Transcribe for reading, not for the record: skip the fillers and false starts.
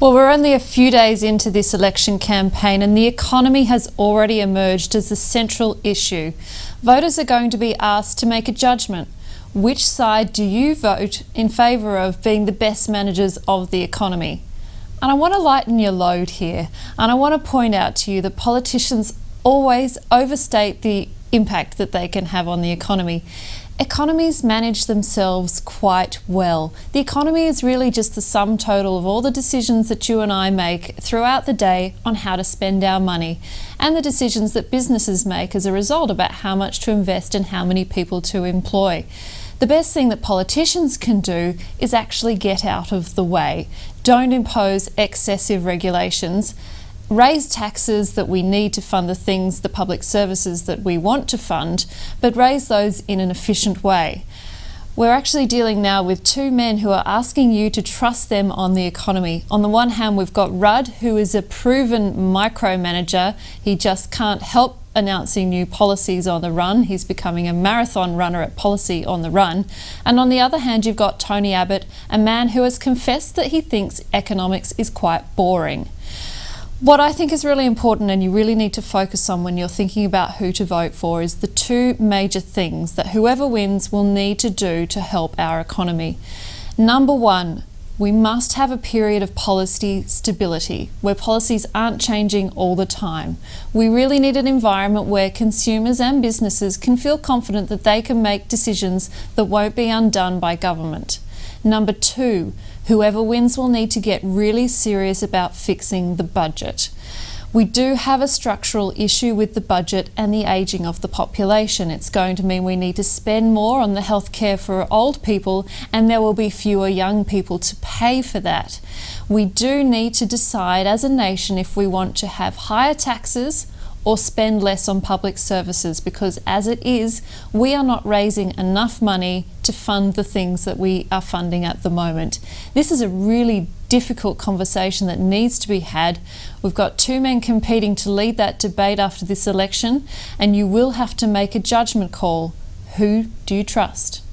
Well, we're only a few days into this election campaign and the economy has already emerged as the central issue. Voters are going to be asked to make a judgment. Which side do you vote in favour of being the best managers of the economy? And I want to lighten your load here, and I want to point out to you that politicians always overstate the impact that they can have on the economy. Economies manage themselves quite well. The economy is really just the sum total of all the decisions that you and I make throughout the day on how to spend our money, and the decisions that businesses make as a result about how much to invest and how many people to employ. The best thing that politicians can do is actually get out of the way. Don't impose excessive regulations. Raise taxes that we need to fund the things, the public services that we want to fund, but raise those in an efficient way. We're actually dealing now with two men who are asking you to trust them on the economy. On the one hand, we've got Rudd, who is a proven micromanager. He just can't help announcing new policies on the run. He's becoming a marathon runner at policy on the run. And on the other hand, you've got Tony Abbott, a man who has confessed that he thinks economics is quite boring. What I think is really important and you really need to focus on when you're thinking about who to vote for is the two major things that whoever wins will need to do to help our economy. Number one, we must have a period of policy stability where policies aren't changing all the time. We really need an environment where consumers and businesses can feel confident that they can make decisions that won't be undone by government. Number two, whoever wins will need to get really serious about fixing the budget. We do have a structural issue with the budget and the ageing of the population. It's going to mean we need to spend more on the healthcare for old people, and there will be fewer young people to pay for that. We do need to decide as a nation if we want to have higher taxes or spend less on public services, because as it is, we are not raising enough money to fund the things that we are funding at the moment. This is a really difficult conversation that needs to be had. We've got two men competing to lead that debate after this election, and you will have to make a judgment call. Who do you trust?